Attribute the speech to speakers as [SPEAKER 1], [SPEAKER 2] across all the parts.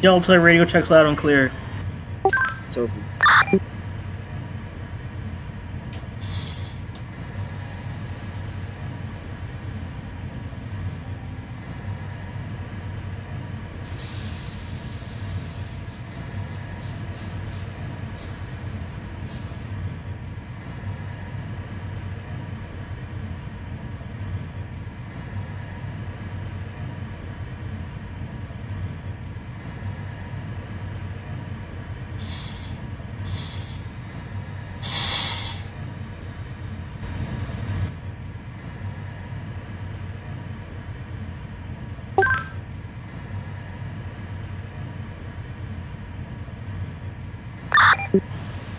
[SPEAKER 1] Delta radio checks loud and clear.
[SPEAKER 2] Tofu.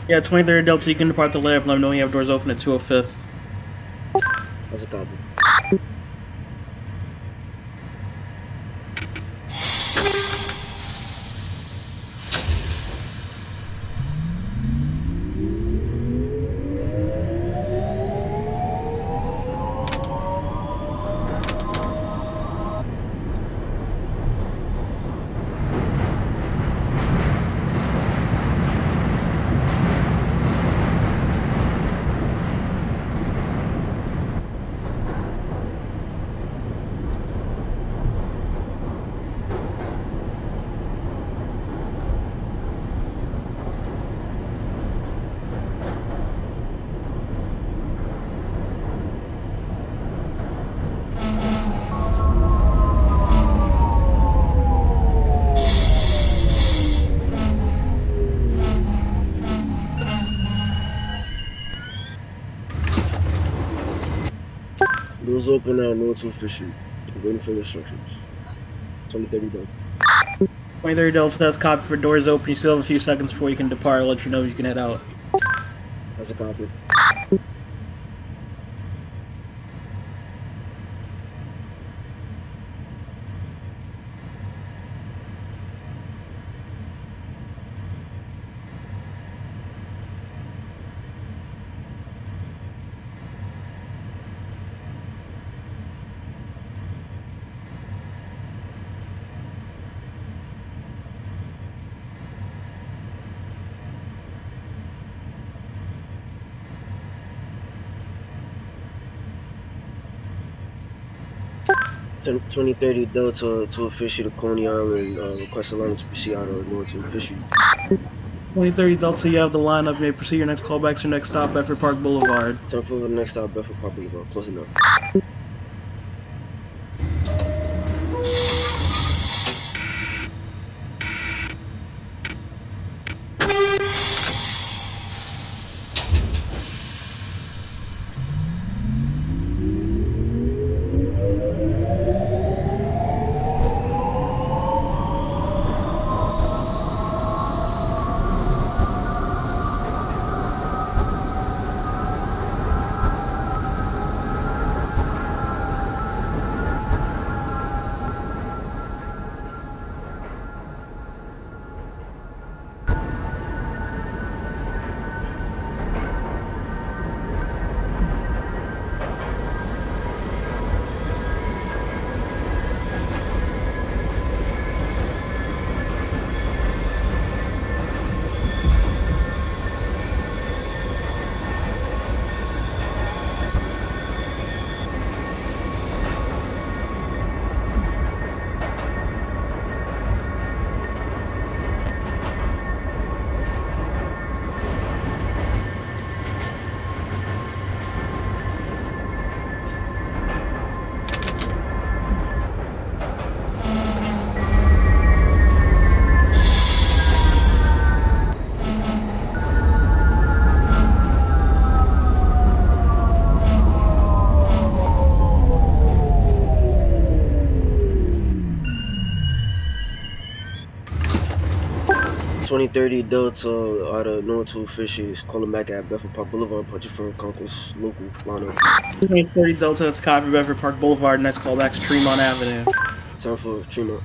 [SPEAKER 1] Yeah, 23rd Delta, you can depart the lab. Let me know when you have doors open at 205th.
[SPEAKER 2] That's a copy. Doors open at Norwood-205th Street. Waiting for the instructions. 2030 Delta.
[SPEAKER 1] 23rd Delta, that's copy for doors open. You still have a few seconds before you can depart. I'll let you know if you can head out.
[SPEAKER 2] That's a copy. So 2030 Delta to official to Coney Island. Request allowance to proceed out of Norwood-205th Street.
[SPEAKER 1] 2030 Delta, you have the lineup. You may proceed your next callback to your next stop, Bedford Park Boulevard.
[SPEAKER 2] Time for the next stop, Bedford Park Boulevard. Closing up. .2030 Delta out of Norwood-205th Street is calling back at Bedford Park Boulevard. Purchase for Concourse local line up.
[SPEAKER 1] 2030 Delta, that's copy Bedford Park Boulevard. Next callback to Tremont Avenue.
[SPEAKER 2] Time for Tremont.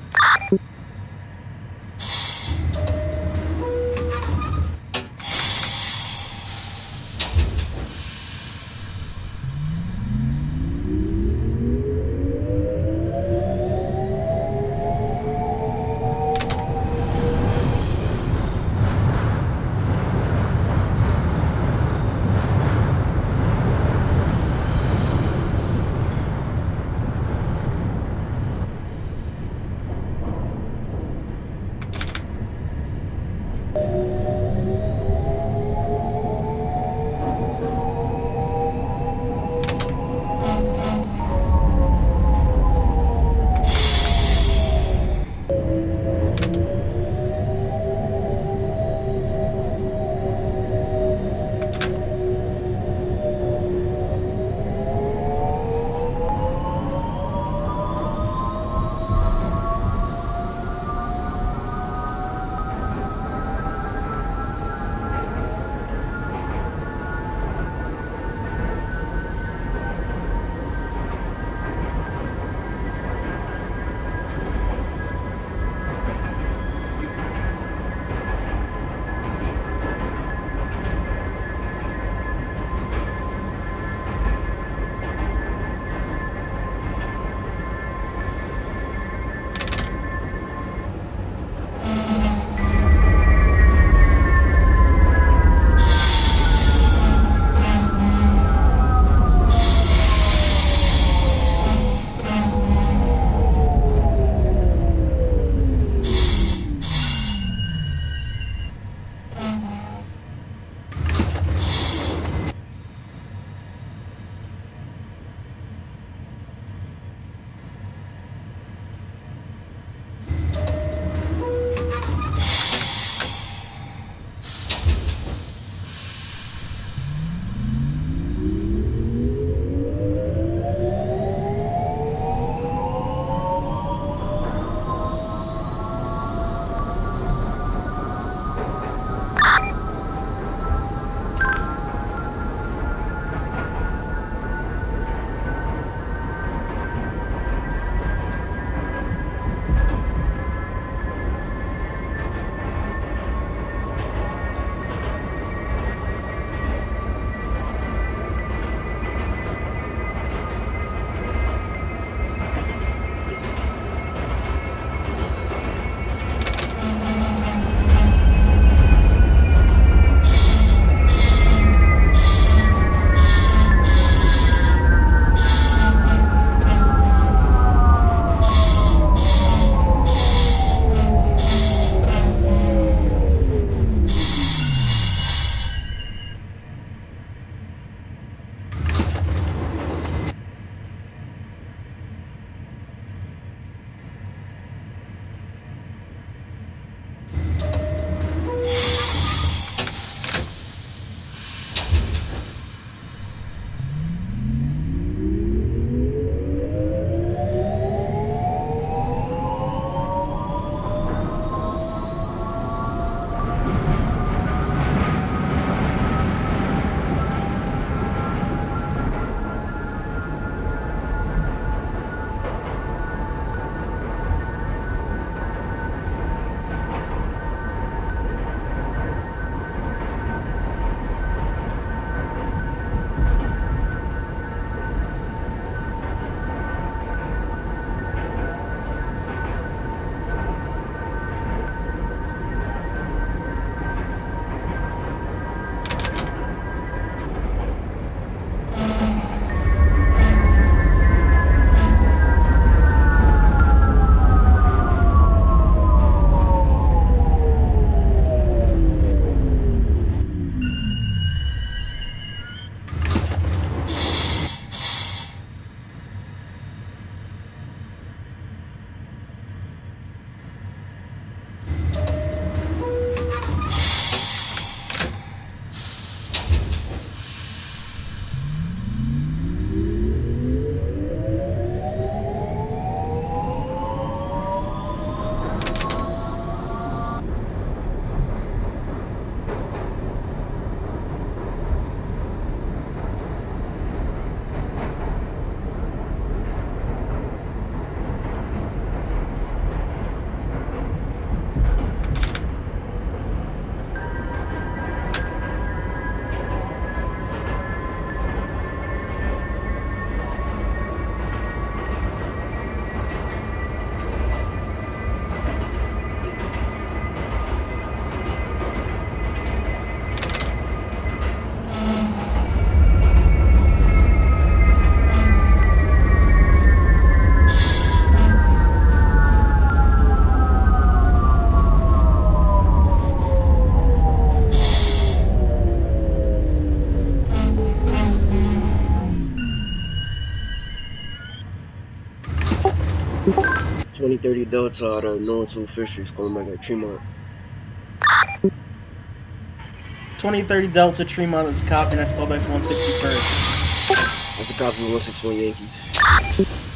[SPEAKER 2] 2030 Delta out of Norwood-205th Street, calling back at Tremont.
[SPEAKER 1] 2030 Delta Tremont is a copy. Next callback's 161st.
[SPEAKER 2] That's a copy of 161 Yankees.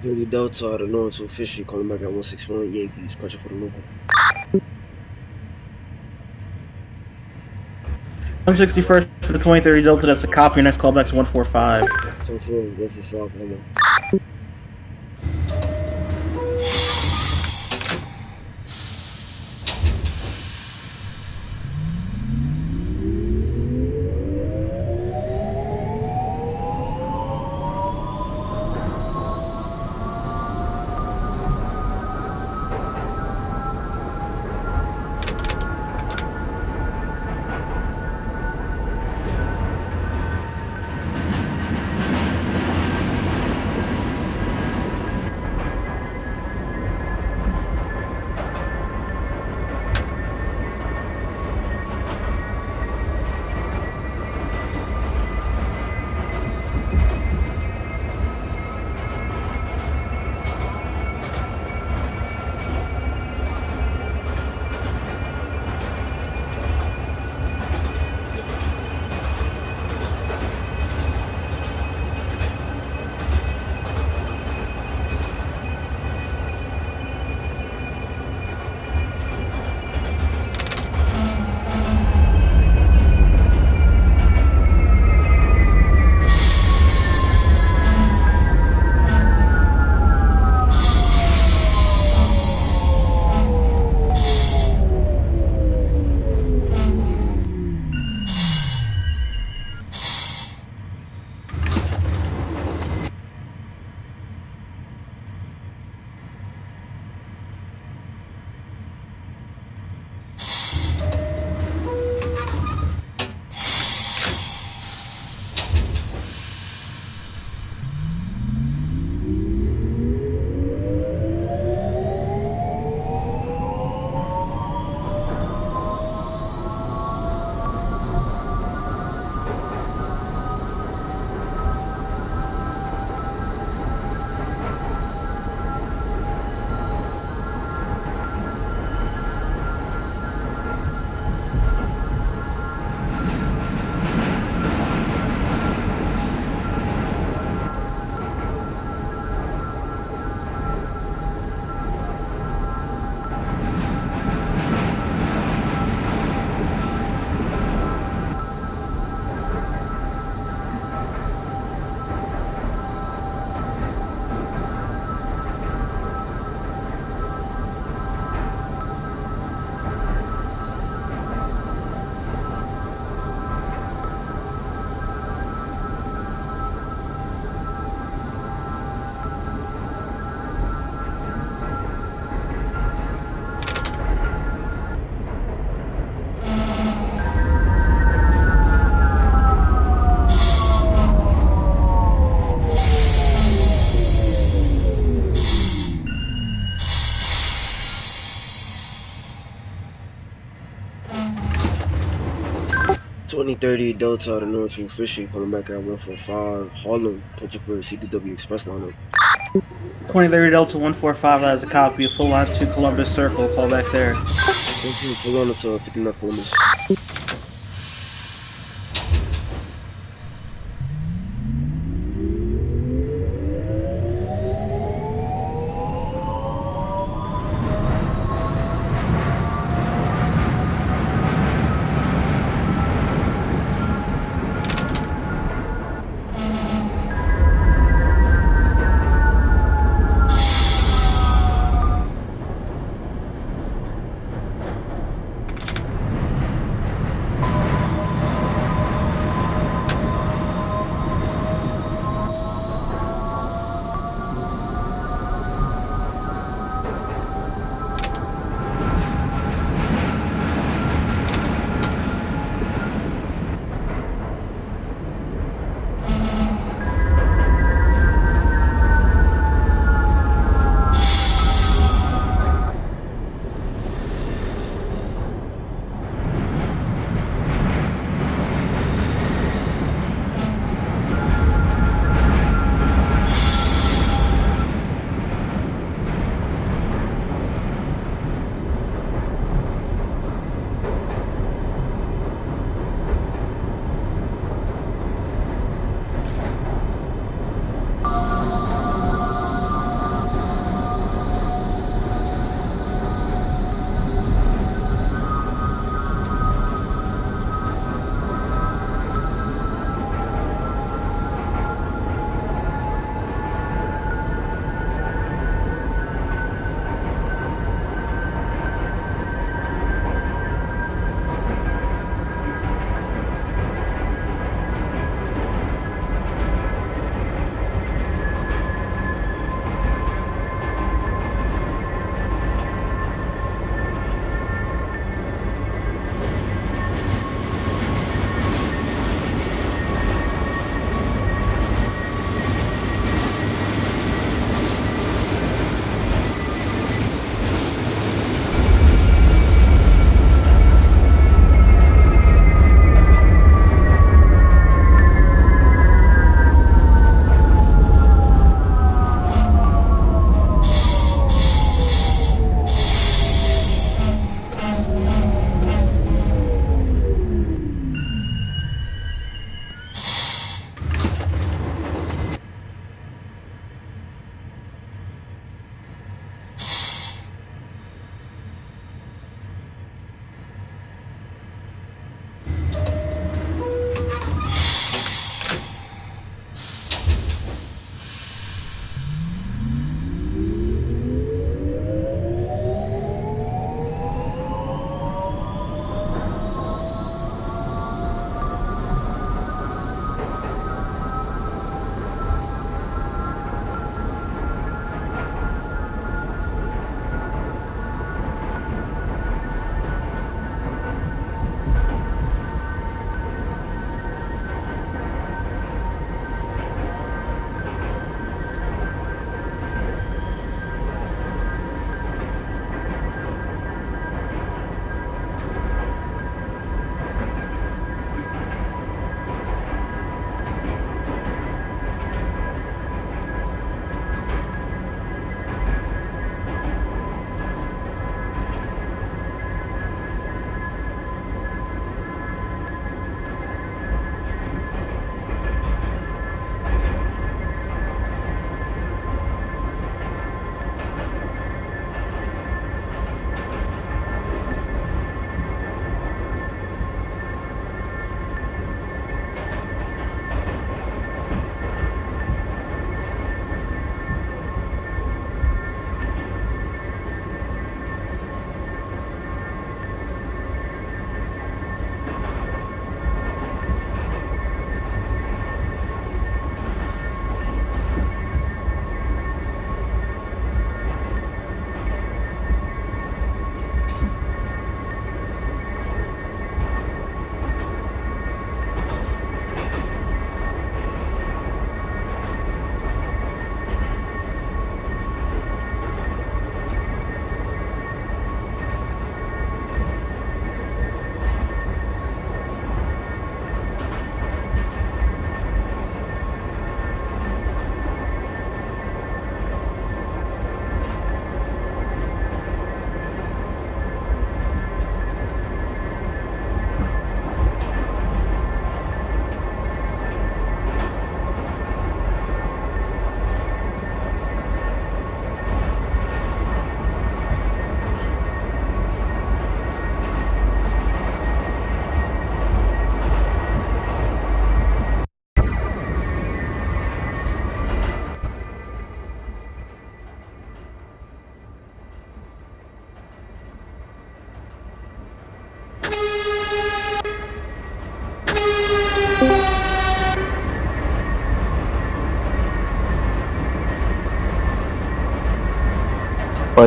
[SPEAKER 2] 2030 Delta out of Norwood-205th Street, calling back at 161 Yankees, pressure for the local.
[SPEAKER 1] 161st for the 2030 Delta. That's a copy. Your next callback's 145.
[SPEAKER 2] 10-4, 145, Howler. (2030 Delta out of Norwood-205th Street, calling back at 145 Harlem, pressure for CPW Express lineup.
[SPEAKER 1] 2030 Delta 145. That is a copy. A full line to Columbus Circle. Call back there.
[SPEAKER 2] 10-4, pull on to 50 left Columbus.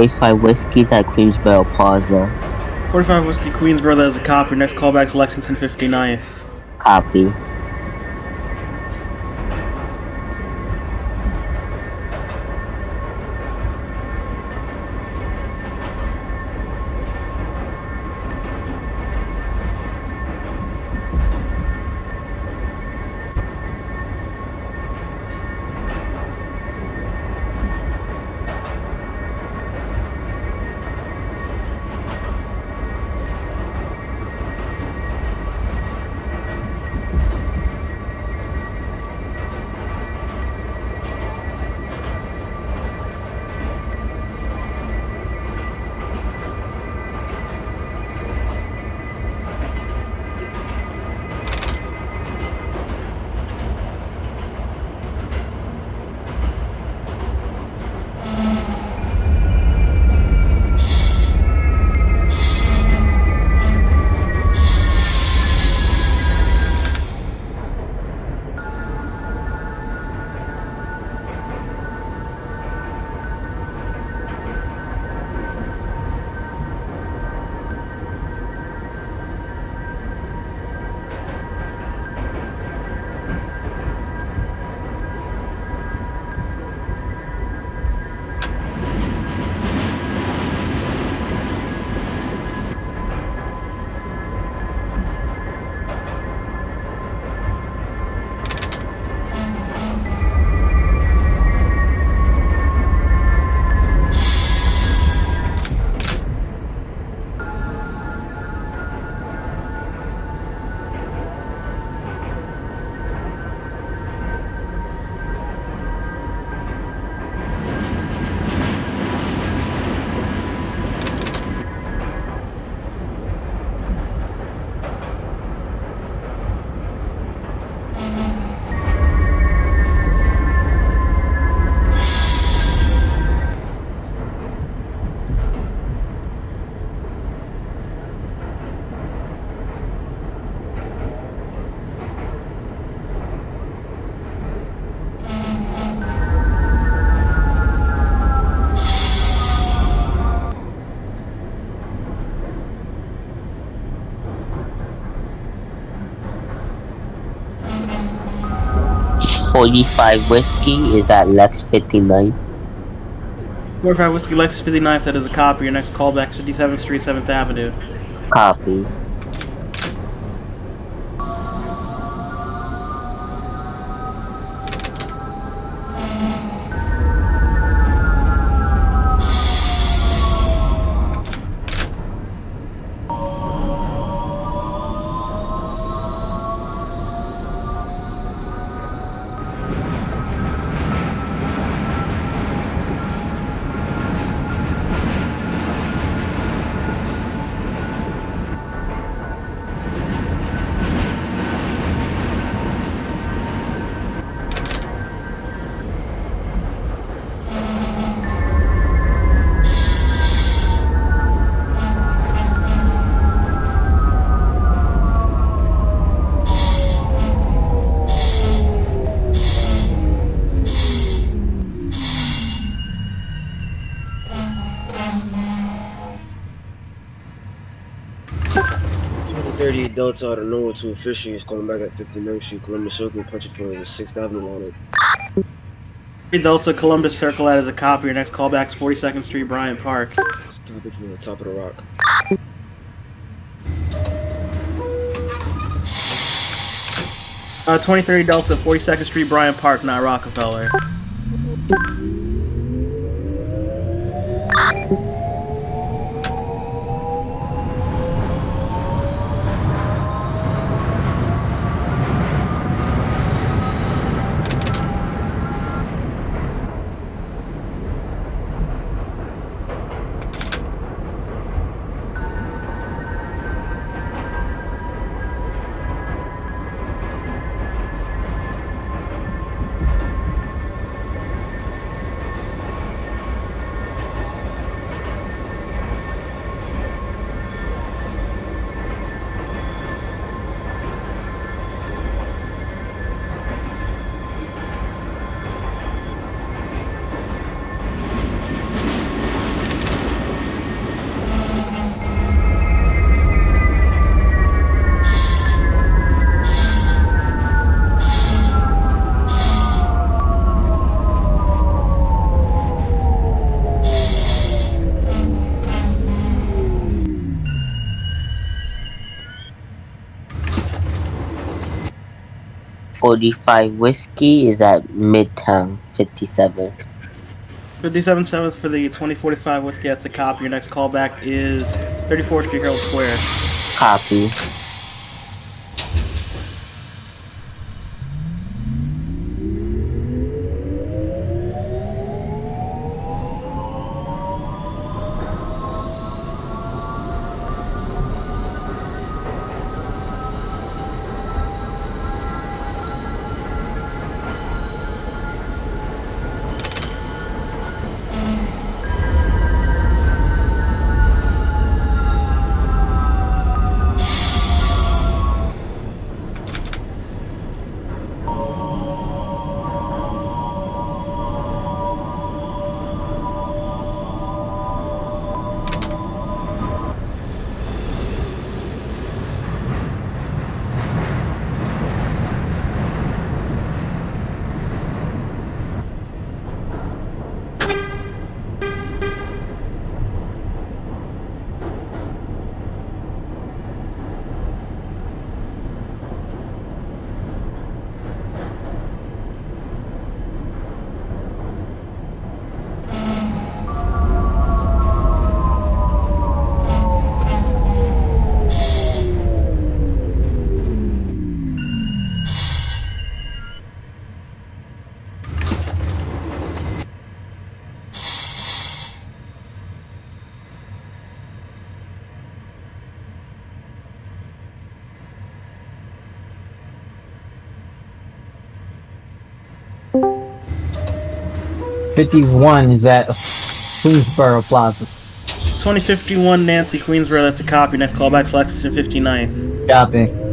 [SPEAKER 3] 45 Whiskies at Queensboro Plaza.
[SPEAKER 1] 45 Whiskey Queensboro, that is a copy. Next callback's Lexington 59th.
[SPEAKER 3] Copy. .45 Whiskey is at Lex 59.
[SPEAKER 1] 45 Whiskey Lexus 59th, that is a copy. Your next callback's 57th Street, 7th Avenue.
[SPEAKER 3] Copy.
[SPEAKER 2] Delta out of Norwood-205th Street is calling back at 59th Street, Columbus Circle, punching for the 6th Avenue lineup.
[SPEAKER 1] Delta Columbus Circle, that is a copy. Your next callback's 42nd Street, Bryant Park.
[SPEAKER 2] Stop it from the top of the rock.
[SPEAKER 1] Uh, 2030 Delta, 42nd Street, Bryant Park, not Rockefeller.
[SPEAKER 3] 45 Whiskey is at Midtown 57.
[SPEAKER 1] 57 7th for the 2045 Whiskey. That's a copy. Your next callback is 34th Street Herald Square.
[SPEAKER 3] Copy.
[SPEAKER 4] '51 is at Queensboro Plaza.
[SPEAKER 1] 2051 Nancy Queensboro. That's a copy. Next callback's Lexington 59th.
[SPEAKER 4] Copy.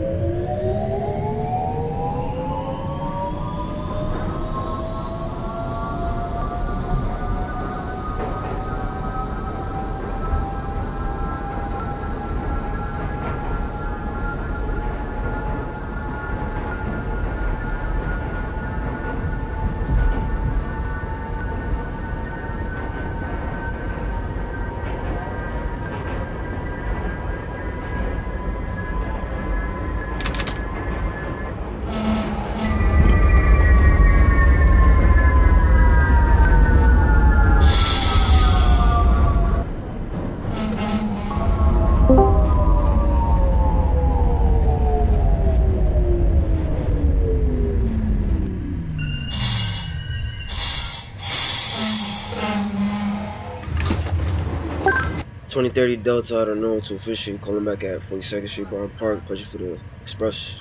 [SPEAKER 2] .2030 Delta out of Norwood to official, calling back at 42nd Street, Bryant Park, pushing for the express.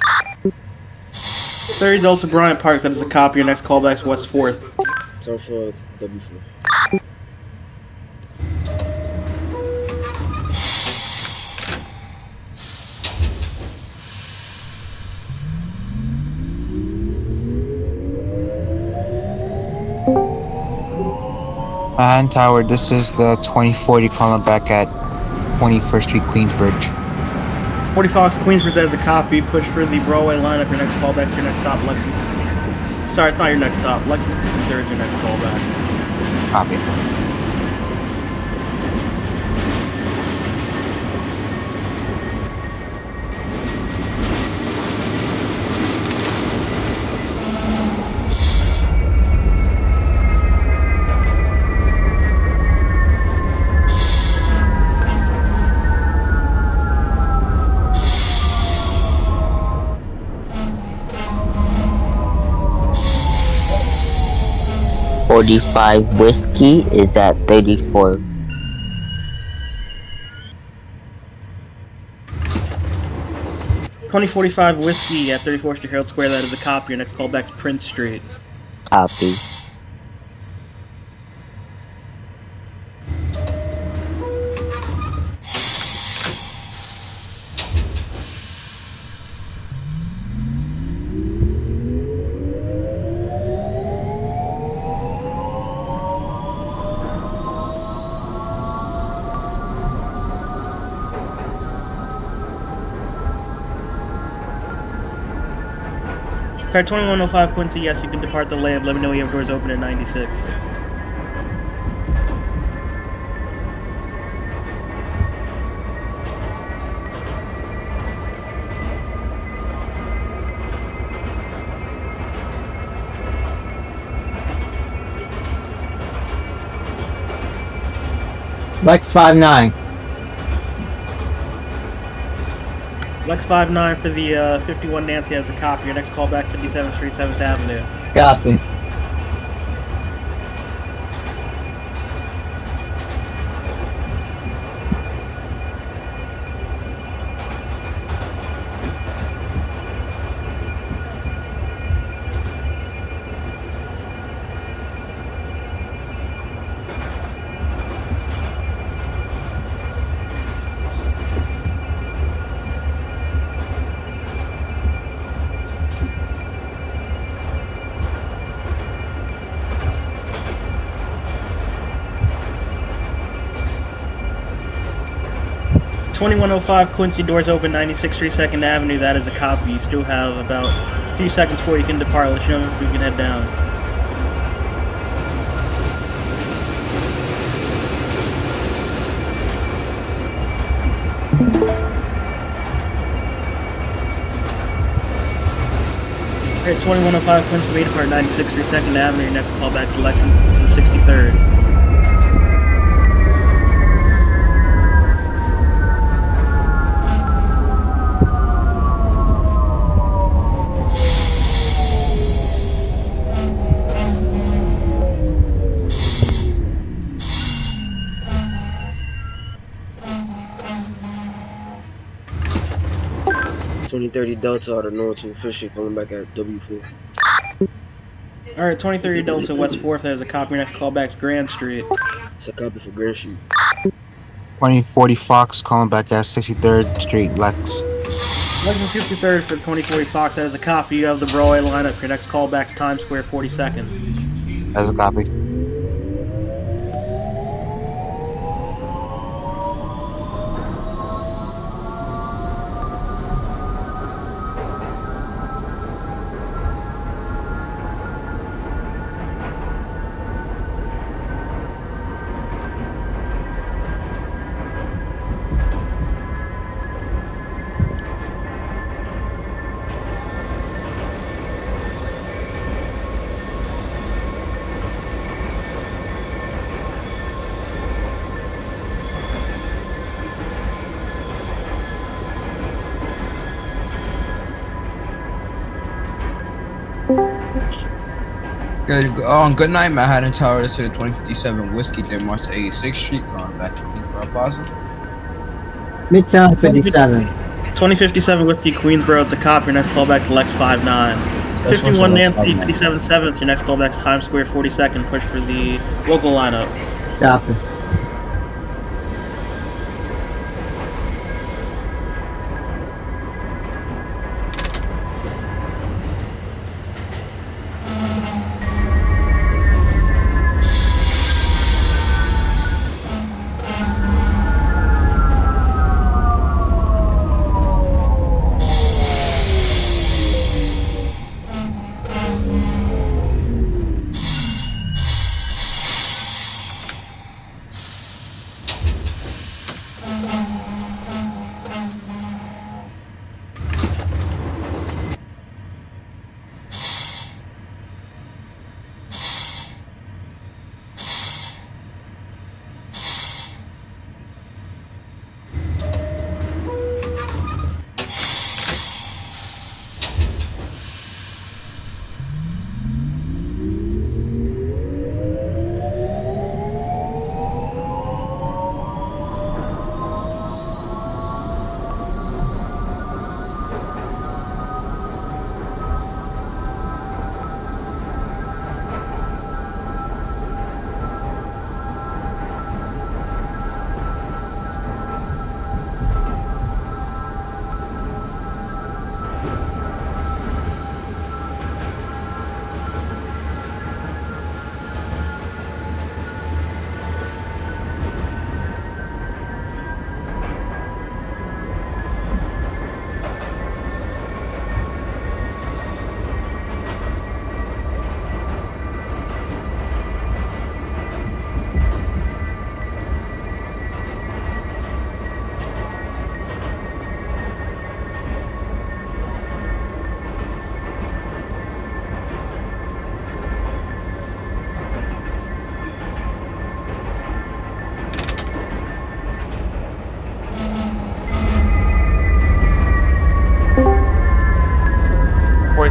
[SPEAKER 1] 30 Delta Bryant Park. That is a copy. Your next callback's West 4th.
[SPEAKER 2] Time for W4.
[SPEAKER 5] Manhattan Tower, this is the 2040 calling back at 21st Street, Queensbridge.
[SPEAKER 1] 40 Fox Queensbridge. That is a copy. Push for the Broadway lineup. Your next callback's your next stop, Lexington. Sorry, it's not your next stop. Lexington 63rd is your next callback.
[SPEAKER 5] Copy.
[SPEAKER 3] .45 Whiskey is at 34.
[SPEAKER 1] .2045 Whiskey at 34th Street Herald Square. That is a copy. Your next callback's Prince Street.
[SPEAKER 3] Copy.
[SPEAKER 1] Car 2105 Quincy, yes, you can depart the lab. Let me know you have doors open at 96.
[SPEAKER 4] Lex 59.
[SPEAKER 1] Lex 59 for the 51 Nancy has a copy. Your next call back 57th Street, 7th Avenue.
[SPEAKER 4] Copy.
[SPEAKER 1] $2105 Quincy, doors open, 96th Street, 2nd Avenue. That is a copy. You still have about a few seconds before you can depart. Let you know if we can head down. Alright, 2105 Quincy, may depart 96th Street, 2nd Avenue. Your next call back to Lexington 63rd.
[SPEAKER 2] Delta out of Norwood-205th Street, calling back at W4.
[SPEAKER 1] Alright, 2030 Delta West 4th, there's a copy. Your next callback's Grand Street.
[SPEAKER 2] It's a copy for Grand Street.
[SPEAKER 5] 2040 Fox calling back at 63rd Street, Lex.
[SPEAKER 1] Lexington 53rd for 2040 Fox, that is a copy. You have the Broadway lineup. Your next callback's Times Square 42nd.
[SPEAKER 5] That's a copy.
[SPEAKER 6] Good night, Manhattan Tower. This is 2057 Whiskey, then March 86th Street, calling back to Queensboro Plaza.
[SPEAKER 4] Midtown 57.
[SPEAKER 1] 2057 Whiskey, Queensboro, it's a copy. Your next callback's Lex 59. 51 Nancy, 57 7th. Your next callback's Times Square 42nd. Push for the local lineup.
[SPEAKER 4] Copy.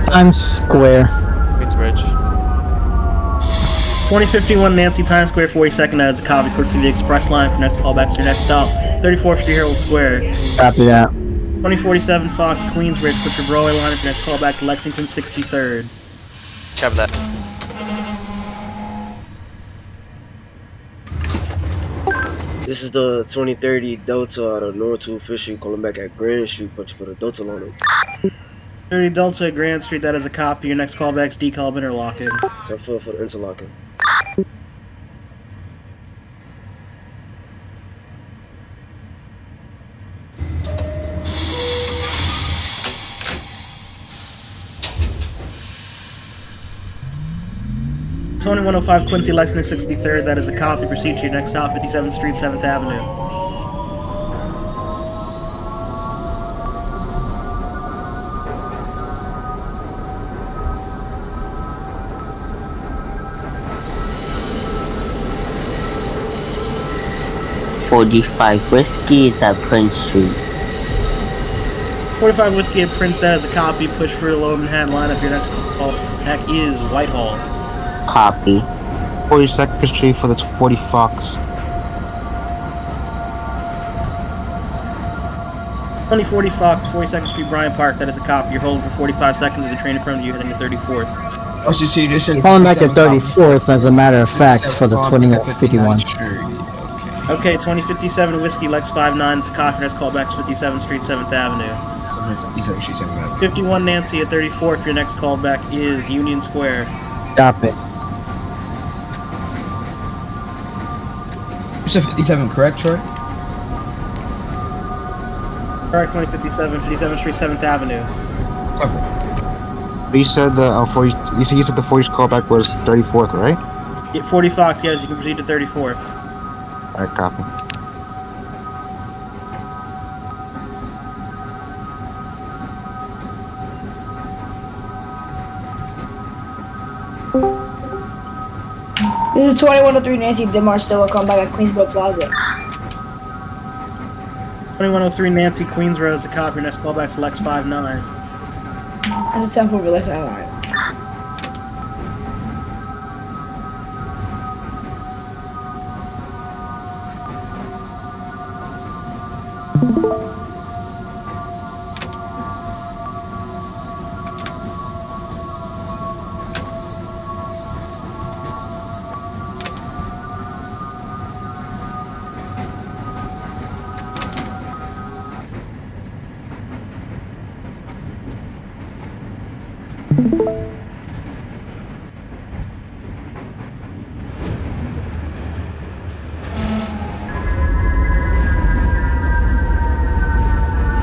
[SPEAKER 4] Times Square.
[SPEAKER 7] Queensbridge.
[SPEAKER 1] 2051 Nancy Times Square 42nd as a copy. Put for the express line for next callback to your next stop. 34th Street Herald Square.
[SPEAKER 4] Copy that.
[SPEAKER 1] 2047 Fox Queensbridge. Put your Broadway line for next callback to Lexington 63rd.
[SPEAKER 7] Copy that.
[SPEAKER 2] This is the 2030 Delta out of Norwood-205th Street, calling back at Grand Street, punch for the Delta line.
[SPEAKER 1] 30 Delta Grand Street, that is a copy. Your next callback's decal interlocking.
[SPEAKER 2] So I fell for the interlocking.
[SPEAKER 1] Tony 105 Quincy Lexington 63rd, that is a copy. Proceed to your next stop, 57th Street, 7th Avenue.
[SPEAKER 3] .45 Whiskey is at Prince Street.
[SPEAKER 1] 45 Whiskey at Prince, that is a copy. Push for the Lower Manhattan lineup. Your next callback is Whitehall.
[SPEAKER 3] Copy.
[SPEAKER 5] 42nd Street for the 40 Fox.
[SPEAKER 1] 2040 Fox, 42nd Street, Bryant Park, that is a copy. You're holding for 45 seconds as a train in front of you heading to 34th.
[SPEAKER 6] RCC, this is
[SPEAKER 4] Calling back at 34th, as a matter of fact, for the 2051.
[SPEAKER 1] Okay, 2057 Whiskey, Lex 59, it's a copy. Next callback's 57th Street, 7th Avenue.
[SPEAKER 6] 57th Street, 7th Avenue.
[SPEAKER 1] 51 Nancy at 34th, your next callback is Union Square.
[SPEAKER 4] Stop it.
[SPEAKER 6] You said 57, correct, Troy?
[SPEAKER 1] Correct, 2057, 57th Street, 7th Avenue.
[SPEAKER 6] Cover.
[SPEAKER 5] You said the 40. You said the 40's callback was 34th, right?
[SPEAKER 1] Yeah, 40 Fox, yes, you can proceed to 34th.
[SPEAKER 5] Alright, copy.
[SPEAKER 8] This is 2103 Nancy Dimar still come back at Queensboro Plaza.
[SPEAKER 1] 2103 Nancy Queensboro is a copy. Next callback's Lex 59.
[SPEAKER 8] That's a 10-4 release line.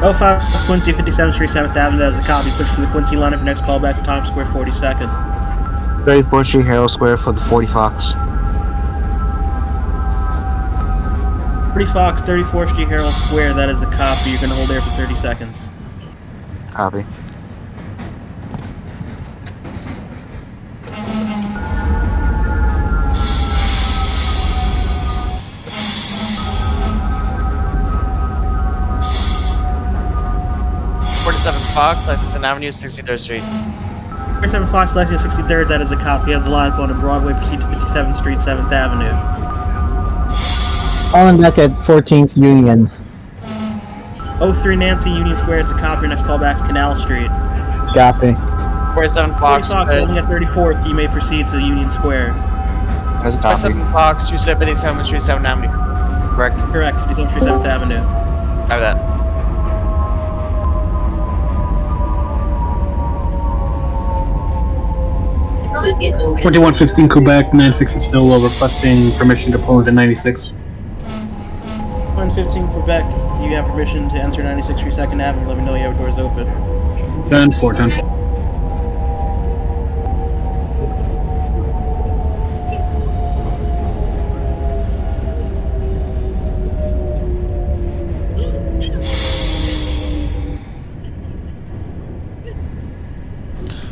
[SPEAKER 1] Oh, 05 Quincy, 57th Street, 7th Avenue, that is a copy. Push for the Quincy lineup. Your next callback's Times Square, 42nd.
[SPEAKER 5] 34th Street Herald Square for the 40 Fox.
[SPEAKER 1] 40 Fox, 34th Street, Herald Square, that is a copy. You're going to hold there for 30 seconds.
[SPEAKER 5] Copy.
[SPEAKER 7] Fox, Lexington Avenue, 63rd Street.
[SPEAKER 1] 47 Fox, Lexington 63rd, that is a copy. You have the lineup on Broadway. Proceed to 57th Street, 7th Avenue.
[SPEAKER 4] Calling back at 14th Union.
[SPEAKER 1] 03 Nancy, Union Square, it's a copy. Your next callback's Canal Street.
[SPEAKER 4] Copy.
[SPEAKER 7] 47
[SPEAKER 1] 40
[SPEAKER 7] Fox,
[SPEAKER 1] Fox, holding at 34th, you may proceed to Union Square.
[SPEAKER 5] That's a copy.
[SPEAKER 7] 47 Fox, you said 57th Street, 7th Avenue. Correct.
[SPEAKER 1] Correct, 57th Street, 7th Avenue.
[SPEAKER 7] Copy that.
[SPEAKER 9] Get 4115 Quebec, 96 is still requesting permission to pull into 96.
[SPEAKER 1] 115 Quebec, you have permission to enter 96th Street, 2nd Avenue. Let me know you have doors open.
[SPEAKER 9] 10-4, 10-4.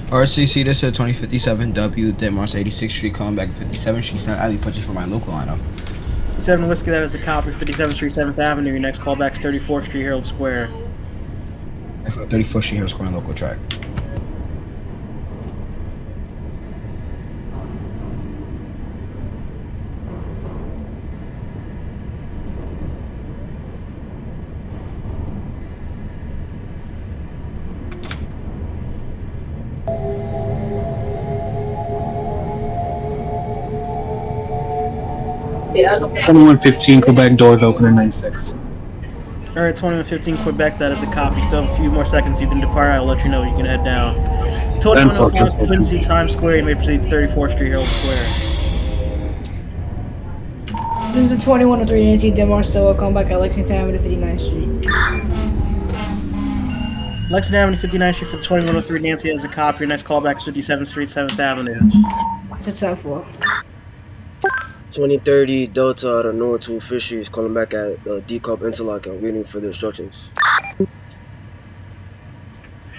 [SPEAKER 6] RCC, this is 2057W, Denmark's 86th Street, calling back at 57th Street, St. Alley, punches for my local lineup.
[SPEAKER 1] 7 Whiskey, that is a copy. 57th Street, 7th Avenue. Your next callback's 34th Street, Herald Square.
[SPEAKER 6] 34th Street, Herald Square, local track.
[SPEAKER 9] 2115 Quebec, doors open at 96.
[SPEAKER 1] Alright, 2115 Quebec, that is a copy. Still have a few more seconds you can depart. I'll let you know you can head down. 2105 Quincy Times Square, you may proceed to 34th Street, Herald Square.
[SPEAKER 8] This is the 2103 Nancy Denmark still come back at Lexington Avenue 59th Street.
[SPEAKER 1] Lexington Avenue 59th Street for 2103 Nancy has a copy. Your next callback is 57th Street, 7th Avenue.
[SPEAKER 8] It's a 10-4.
[SPEAKER 2] 2030 Delta out of Norwood-205th Street is calling back at D-Cup Interlock. Waiting for the instructions.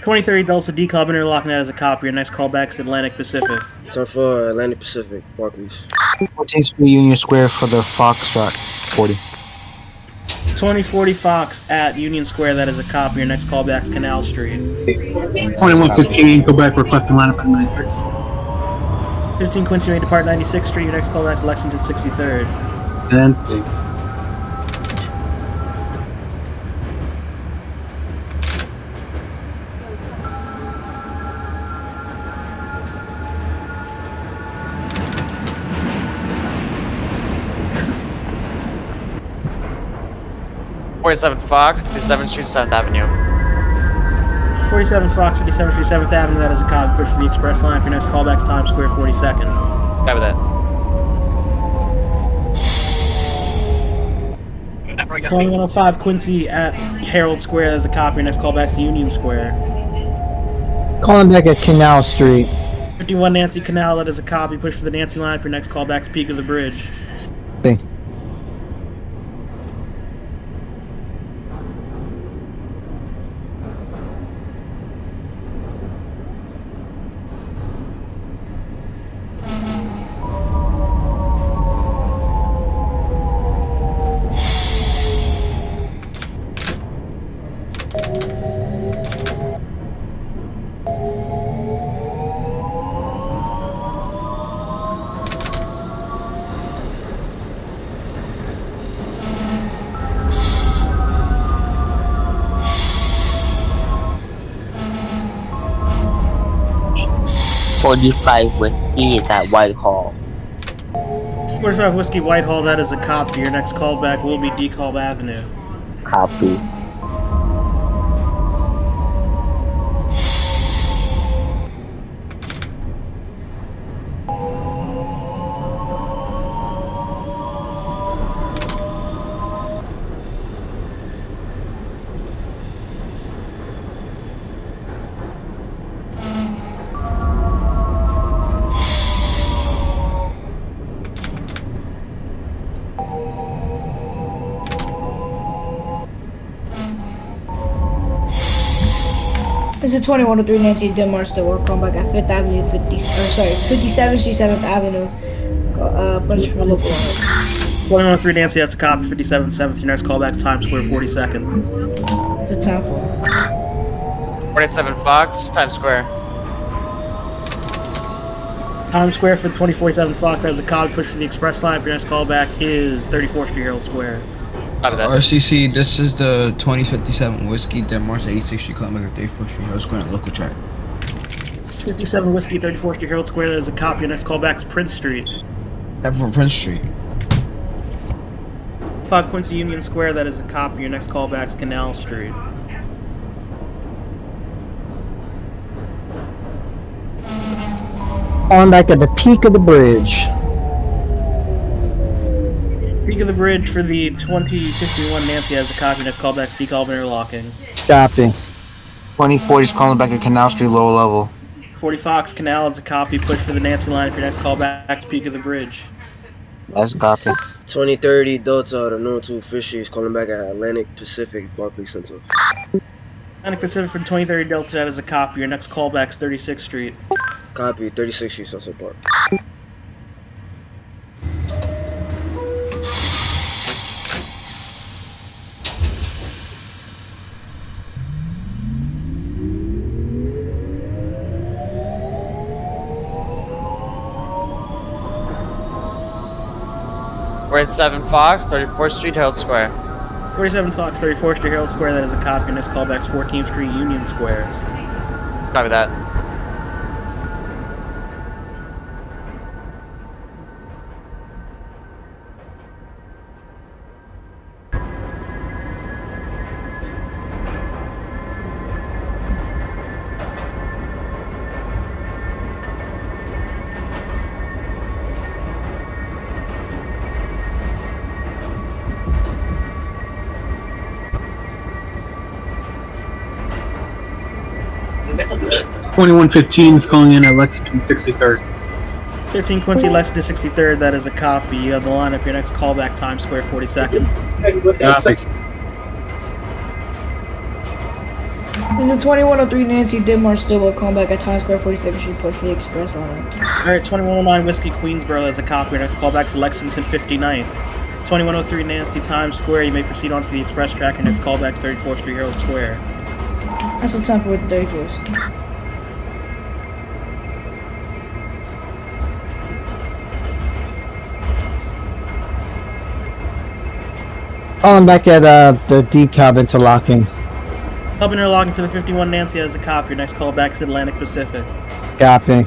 [SPEAKER 1] 2030 Delta Decob Interlocking that as a copy. Your next callback is Atlantic Pacific.
[SPEAKER 2] Time for Atlantic Pacific, Barclays.
[SPEAKER 5] 14th Street Union Square for the Foxtrot 40.
[SPEAKER 1] 2040 Fox at Union Square, that is a copy. Your next callback is Canal Street.
[SPEAKER 9] 2115 Quebec, requesting lineup at 96.
[SPEAKER 1] 15 Quincy may depart 96th Street. Your next callback is Lexington 63rd.
[SPEAKER 9] And
[SPEAKER 7] 47 Fox, 57th Street, 7th Avenue.
[SPEAKER 1] 47 Fox, 57th Street, 7th Avenue, that is a copy. Push for the express line. For your next callback is Times Square 42nd.
[SPEAKER 7] Copy that.
[SPEAKER 1] 2105 Quincy at Herald Square, that is a copy. Your next callback is Union Square.
[SPEAKER 4] Calling back at Canal Street.
[SPEAKER 1] 51 Nancy Canal, that is a copy. Push for the Nancy line. For your next callback is Peak of the Bridge.
[SPEAKER 4] Thank you.
[SPEAKER 3] .45 Whiskey is at Whitehall.
[SPEAKER 1] 45 Whiskey Whitehall, that is a copy. Your next callback will be DeKalb Avenue.
[SPEAKER 3] Copy.
[SPEAKER 8] This is 2103 Nancy Denmark still come back at 5th Avenue 57th Street, 7th Avenue. Punch for local line.
[SPEAKER 1] 2103 Nancy, that's a copy. 57 7th. Your next callback is Times Square 42nd.
[SPEAKER 8] It's a 10-4.
[SPEAKER 7] 47 Fox, Times Square.
[SPEAKER 1] Times Square for 2047 Fox, that is a copy. Push for the express line. Your next callback is 34th Street, Herald Square.
[SPEAKER 7] Copy that.
[SPEAKER 6] RCC, this is the 2057 Whiskey, Denmark 86th Street, calling back at 34th Street, Herald Square, local track.
[SPEAKER 1] 57 Whiskey, 34th Street, Herald Square, that is a copy. Your next callback is Prince Street.
[SPEAKER 6] That for Prince Street.
[SPEAKER 1] 5 Quincy Union Square, that is a copy. Your next callback is Canal Street.
[SPEAKER 4] Calling back at the Peak of the Bridge.
[SPEAKER 1] Peak of the Bridge for the 2051 Nancy has a copy. Next callback is DeKalb Interlocking.
[SPEAKER 4] Copy.
[SPEAKER 5] 2040 is calling back at Canal Street, lower level.
[SPEAKER 1] 40 Fox Canal has a copy. Push for the Nancy line. For your next callback to Peak of the Bridge.
[SPEAKER 5] That's copy.
[SPEAKER 2] 2030 Delta out of Norwood-205th Street is calling back at Atlantic Pacific, Barclays Center.
[SPEAKER 1] Atlantic Pacific for 2030 Delta, that is a copy. Your next callback is 36th Street.
[SPEAKER 2] Copy, 36th Street, Sunset Park.
[SPEAKER 7] 47 Fox, 34th Street, Herald Square.
[SPEAKER 1] 47 Fox, 34th Street, Herald Square, that is a copy. Your next callback is 14th Street, Union Square.
[SPEAKER 7] Copy that.
[SPEAKER 9] 2115 is calling in at Lexington 63rd.
[SPEAKER 1] 15 Quincy Lexington 63rd, that is a copy. You have the lineup, your next callback, Times Square 42nd.
[SPEAKER 9] Copy.
[SPEAKER 8] This is 2103 Nancy Denmark Stillwell, calling back at Times Square 42nd Street, push for the express on it.
[SPEAKER 1] Alright, 2109 Whiskey Queensboro, that's a copy. Your next callback is Lexington 59th. 2103 Nancy Times Square, you may proceed onto the express track. Your next callback is 34th Street Herald Square.
[SPEAKER 8] That's the time for the 34th.
[SPEAKER 4] Calling back at the decal interlocking.
[SPEAKER 1] Hub interlocking for the 51 Nancy as a copy. Your next callback is Atlantic Pacific.
[SPEAKER 4] Copy.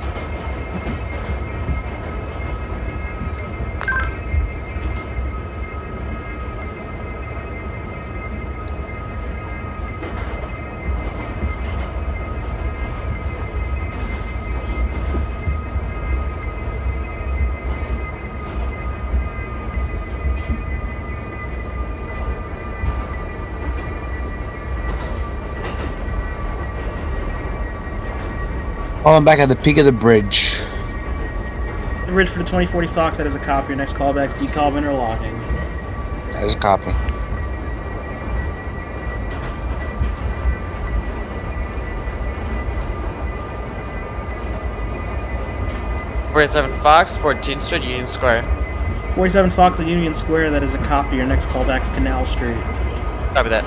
[SPEAKER 5] Calling back at the peak of the bridge.
[SPEAKER 1] The bridge for the 2040 Fox, that is a copy. Your next callback is decal interlocking.
[SPEAKER 5] That is a copy.
[SPEAKER 7] .47 Fox, 14th Street, Union Square.
[SPEAKER 1] 47 Fox at Union Square, that is a copy. Your next callback is Canal Street.
[SPEAKER 7] Copy that.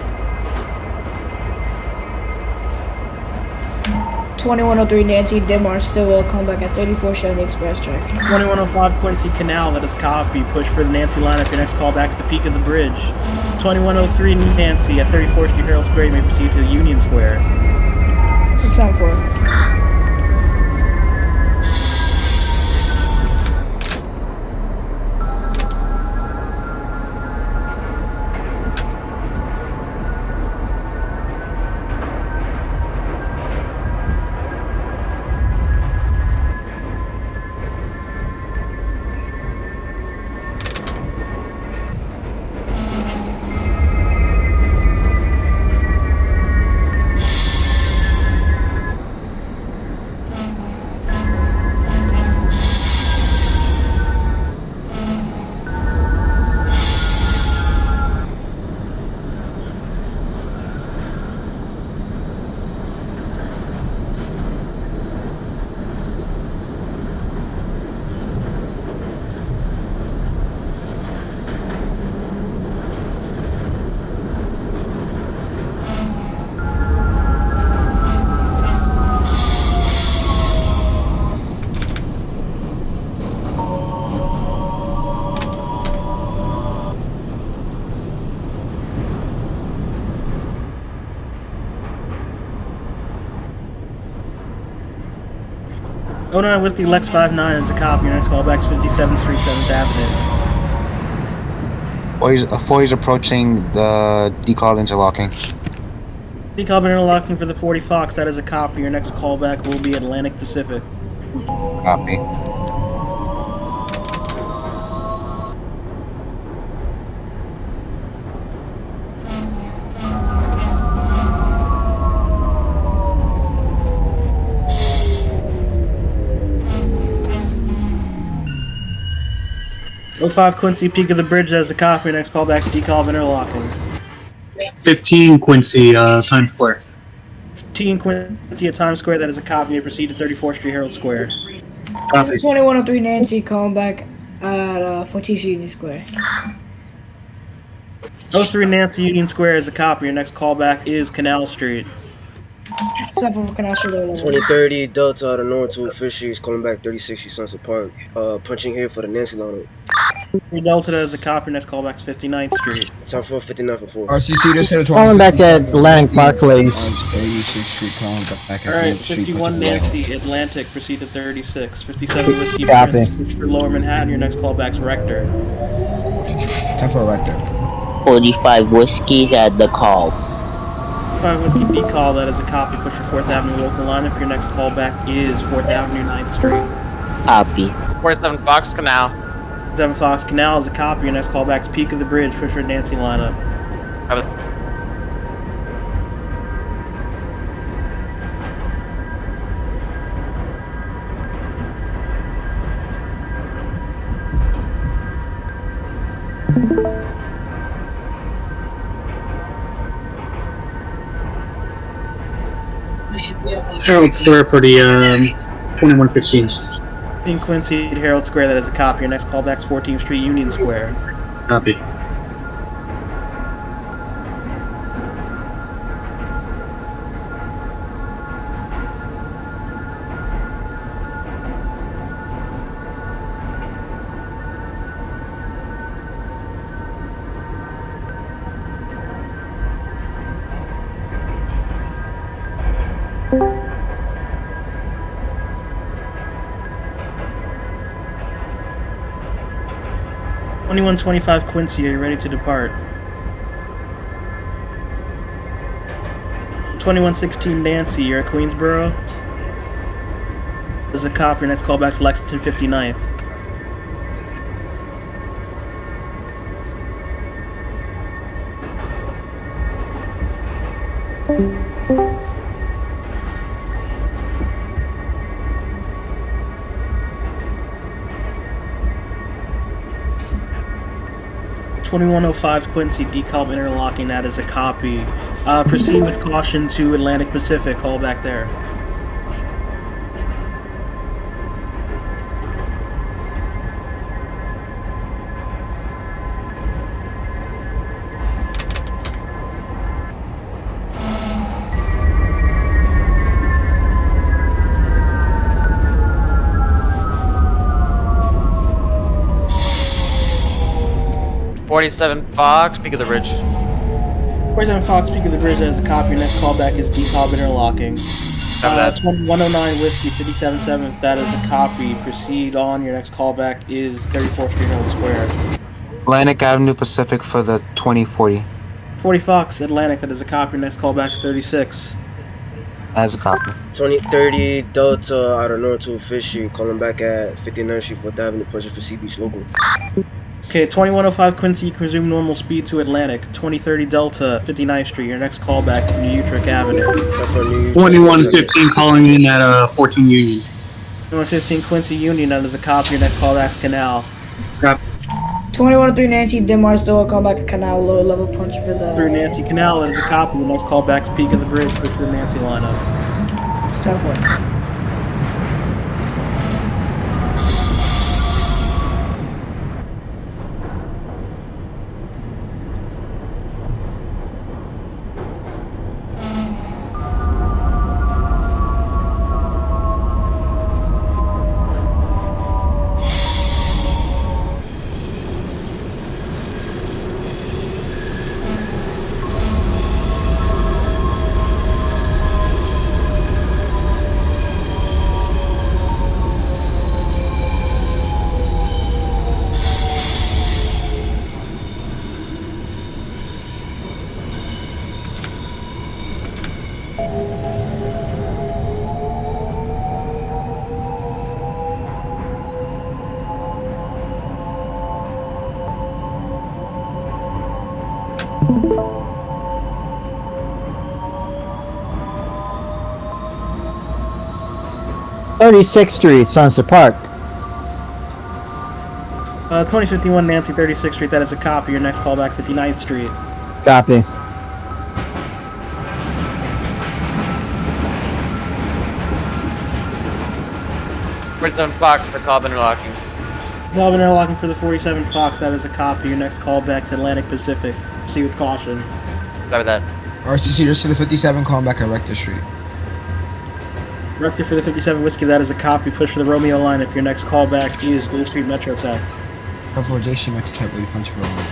[SPEAKER 8] 2103 Nancy Denmark Stillwell, calling back at 34th Street on the express track.
[SPEAKER 1] 2105 Quincy Canal, that is copy. Push for the Nancy lineup. Your next callback is the peak of the bridge. 2103 Nancy at 34th Street Herald Square, you may proceed to Union Square.
[SPEAKER 8] That's the time for it.
[SPEAKER 1] Oh no, Whiskey Lex 59 is a copy. Your next callback is 57th Street, 7th Avenue.
[SPEAKER 5] Four is approaching the decal interlocking.
[SPEAKER 1] Decal interlocking for the 40 Fox, that is a copy. Your next callback will be Atlantic Pacific.
[SPEAKER 5] Copy.
[SPEAKER 1] Oh 05 Quincy Peak of the Bridge, that is a copy. Your next callback is decal interlocking.
[SPEAKER 9] 15 Quincy, Times Square.
[SPEAKER 1] 15 Quincy at Times Square, that is a copy. You proceed to 34th Street Herald Square.
[SPEAKER 9] Copy.
[SPEAKER 8] 2103 Nancy, calling back at 14th Street Union Square.
[SPEAKER 1] 03 Nancy Union Square is a copy. Your next callback is Canal Street.
[SPEAKER 8] Except for Canal Street.
[SPEAKER 2] 2030 Delta out of Norwood-205th Street is calling back 36 Sunset Park. Punching here for the Nancy lineup.
[SPEAKER 1] Delta, that is a copy. Your next callback is 59th Street.
[SPEAKER 2] Time for 59 for 4.
[SPEAKER 6] RCC, this is
[SPEAKER 4] Calling back at Atlantic Barclays.
[SPEAKER 6] 86th Street, calling back at
[SPEAKER 1] Alright,
[SPEAKER 6] 8th Street.
[SPEAKER 1] 51 Nancy Atlantic, proceed to 36. 57 Whiskey
[SPEAKER 4] Copy.
[SPEAKER 1] Prince, switch for Lower Manhattan. Your next callback's Rector.
[SPEAKER 6] Time for a rector.
[SPEAKER 3] 45 whiskeys at the call.
[SPEAKER 1] 5 Whiskey Decall, that is a copy. Push for 4th Avenue local lineup. Your next callback is 4th Avenue 9th Street.
[SPEAKER 3] Copy.
[SPEAKER 7] 47 Fox, Canal.
[SPEAKER 1] 7 Fox Canal is a copy. Your next callback is Peak of the Bridge. Push for Nancy lineup.
[SPEAKER 7] Copy that.
[SPEAKER 9] Harold Square for the 2115.
[SPEAKER 1] In Quincy, Herald Square, that is a copy. Your next callback's 14th Street, Union Square.
[SPEAKER 9] Copy.
[SPEAKER 1] Twenty-one 25 Quincy, are you ready to depart? 2116 Nancy, you're at Queensboro. There's a cop, your next callback's Lexington 59th. (2105) Quincy, decal interlocking, that is a copy. Proceed with caution to Atlantic Pacific, call back there.
[SPEAKER 7] .47 Fox, peak of the bridge.
[SPEAKER 1] 47 Fox, peak of the bridge, that is a copy. Your next callback is decal interlocking. 109 Whiskey, 57 7th, that is a copy. Proceed on, your next callback is 34th Street, Herald Square.
[SPEAKER 5] Atlantic Avenue Pacific for the 2040.
[SPEAKER 1] 40 Fox, Atlantic, that is a copy. Your next callback is 36.
[SPEAKER 5] As a copy.
[SPEAKER 2] 2030 Delta out of Norwood-205th Street, calling back at 59th Street, 4th Avenue, pushing for Sea Beach local.
[SPEAKER 1] Okay, 2105 Quincy, you can resume normal speed to Atlantic. 2030 Delta, 59th Street, your next callback is New Utrecht Avenue.
[SPEAKER 9] 2115 calling in at 14 Union.
[SPEAKER 1] 2115 Quincy Union, that is a copy. Your next callback's Canal.
[SPEAKER 8] 2103 Nancy Denmark, still a callback at Canal, lower level punch for the...
[SPEAKER 1] Through Nancy Canal, that is a copy. Your next callback's Peak of the Bridge, push for the Nancy lineup.
[SPEAKER 8] It's a tough one.
[SPEAKER 4] Thirty-sixth Street, Sunset Park.
[SPEAKER 1] 2051 Nancy, 36th Street, that is a copy. Your next callback, 59th Street.
[SPEAKER 4] Copy.
[SPEAKER 7] .47 Fox, the call interlocking.
[SPEAKER 1] Call interlocking for the 47 Fox, that is a copy. Your next callback's Atlantic Pacific. Proceed with caution.
[SPEAKER 7] Copy that.
[SPEAKER 6] RCC to the 57, calling back at Rector Street.
[SPEAKER 1] Rector for the 57 Whiskey, that is a copy. Push for the Romeo lineup. Your next callback is Blue Street Metro Tech.
[SPEAKER 6] Before JC Metro Tech, will you punch for Romeo?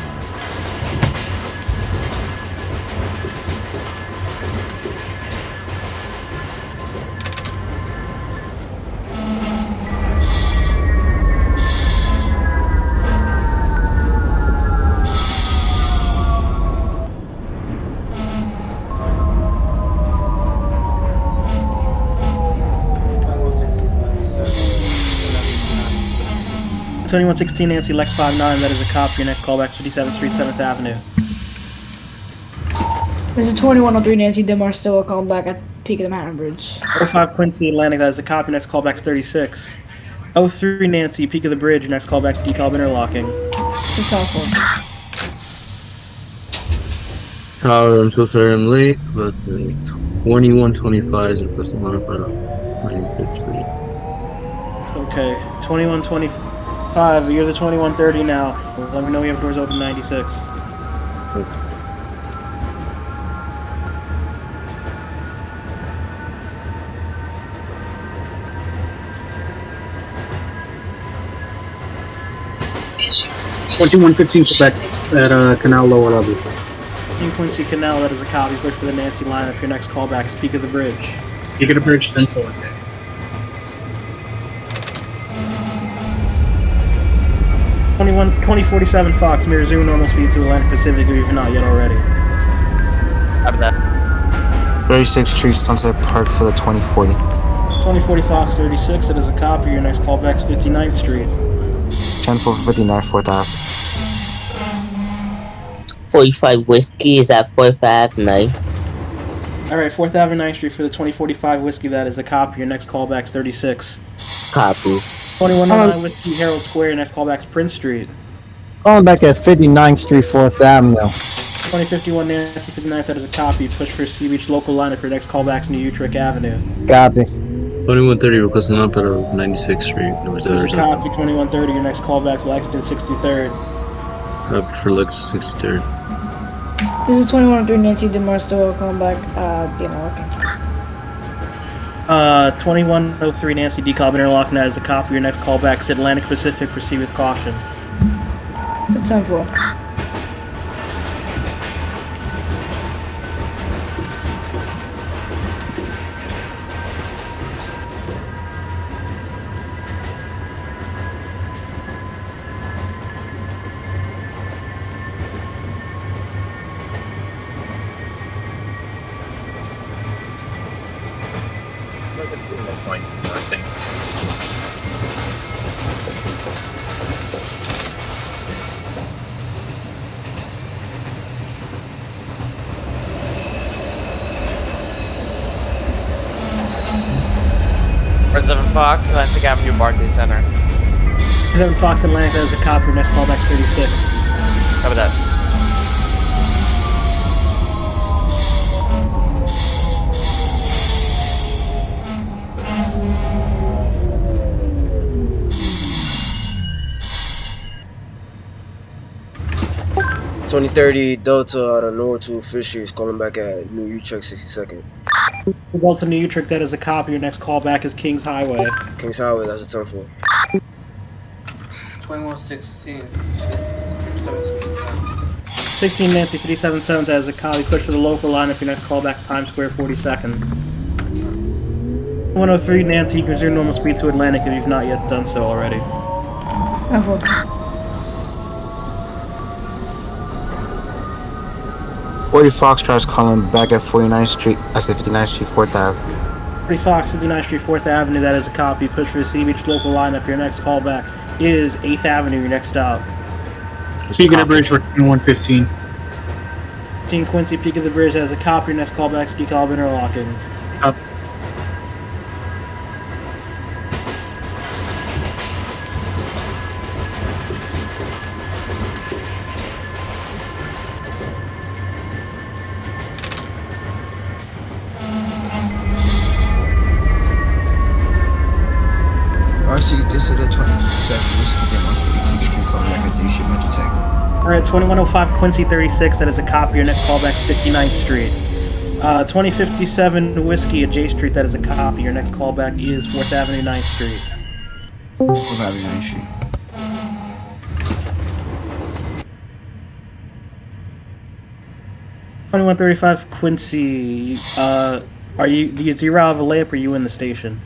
[SPEAKER 1] So 2116 Nancy, Lex 59, that is a copy. Your next callback, 57th Street, 7th Avenue.
[SPEAKER 8] This is 2103 Nancy Denmark, still a callback at Peak of the Manhattan Bridge.
[SPEAKER 1] 05 Quincy Atlantic, that is a copy. Next callback's 36. 03 Nancy, Peak of the Bridge. Your next callback's decal interlocking.
[SPEAKER 8] It's a tough one.
[SPEAKER 10] Howler, I'm so sorry I'm late, but 2125 is requesting line up at 96th Street.
[SPEAKER 1] Okay, 2125. You're the 2130 now. Let me know we have doors open 96.
[SPEAKER 10] Okay.
[SPEAKER 9] Issue. 2115 Quebec at Canal Lower Lobby.
[SPEAKER 1] King Quincy Canal, that is a copy. Push for the Nancy lineup. Your next callback is Peak of the Bridge.
[SPEAKER 9] You get a bridge 10-4.
[SPEAKER 1] 2047 Fox, mirror zoom normal speed to Atlantic Pacific if you've not yet already.
[SPEAKER 7] Copy that.
[SPEAKER 5] 36th Street, Sunset Park for the 2040.
[SPEAKER 1] 2040 Fox 36, that is a copy. Your next callback is 59th Street.
[SPEAKER 5] 10-459 4th Ave.
[SPEAKER 3] 45 Whiskey is at 4th Ave 9.
[SPEAKER 1] Alright, 4th Avenue 9th Street for the 2045 Whiskey, that is a copy. Your next callback is 36.
[SPEAKER 3] Copy.
[SPEAKER 1] 2109 Whiskey, Herald Square. Your next callback is Prince Street.
[SPEAKER 4] Calling back at 59th Street, 4th Avenue.
[SPEAKER 1] 2051 Nancy 59th, that is a copy. Push for Sea Beach local lineup. Your next callback is New Utrecht Avenue.
[SPEAKER 4] Copy.
[SPEAKER 10] 2130 requesting line up at 96th Street.
[SPEAKER 1] That is a copy. 2130. Your next callback is Lexington 63rd.
[SPEAKER 10] Copy for Lex 63rd.
[SPEAKER 8] This is 2103 Nancy DeMarsto. Welcome back. Working.
[SPEAKER 1] 2103 Nancy Decob interlocking, that is a copy. Your next callback is Atlantic Pacific. Proceed with caution.
[SPEAKER 8] It's a 10-4.
[SPEAKER 7] Red 7 Fox, Atlantic Avenue, Barclays Center.
[SPEAKER 1] 7 Fox Atlantic, that is a copy. Your next callback is 36.
[SPEAKER 7] Copy that.
[SPEAKER 2] $2030 Delta out of Norwood-205th Street is calling back at New Utrecht 62nd.
[SPEAKER 1] Delta New Utrecht, that is a copy. Your next callback is Kings Highway.
[SPEAKER 2] Kings Highway, that's a 10-4.
[SPEAKER 11] 2116.
[SPEAKER 1] 16 Nancy 377, that is a copy. Push for the local lineup. Your next callback is Times Square 42nd. 103 Nancy, resume normal speed to Atlantic if you've not yet done so already.
[SPEAKER 8] 10-4.
[SPEAKER 5] 40 Foxtrot's calling back at 49th Street. I said 59th Street, 4th Ave.
[SPEAKER 1] 40 Fox 59th Street 4th Avenue, that is a copy. Push for the Sea Beach local lineup. Your next callback is 8th Avenue. Your next stop.
[SPEAKER 9] So you get a bridge for 2115.
[SPEAKER 1] 15 Quincy Peak of the Bridge, that is a copy. Your next callback is Decob interlocking.
[SPEAKER 6] RC, this is the 27 Whiskey DeMarsto 86th Street, calling back at Dacia Metrotech.
[SPEAKER 1] Alright, 2105 Quincy 36, that is a copy. Your next callback is 59th Street. 2057 Whiskey at J Street, that is a copy. Your next callback is 4th Avenue 9th Street.
[SPEAKER 6] 4th Avenue 9th Street.
[SPEAKER 1] 2135 Quincy, do you zero out of a layup or are you in the station?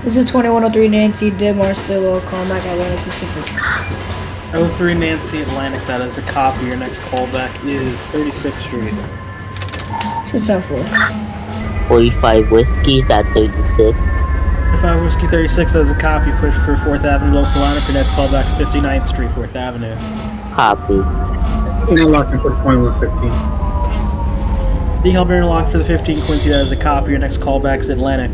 [SPEAKER 8] This is 2103 Nancy DeMarsto. Calling back at Atlantic Pacific.
[SPEAKER 1] 03 Nancy Atlantic, that is a copy. Your next callback is 36th Street.
[SPEAKER 8] This is 10-4.
[SPEAKER 3] 45 Whiskey is at 36.
[SPEAKER 1] 45 Whiskey 36, that is a copy. Push for 4th Avenue local lineup. Your next callback is 59th Street, 4th Avenue.
[SPEAKER 3] Copy.
[SPEAKER 9] Interlocking for 2115.
[SPEAKER 1] Decal bearing lock for the 15 Quincy, that is a copy. Your next callback is Atlantic.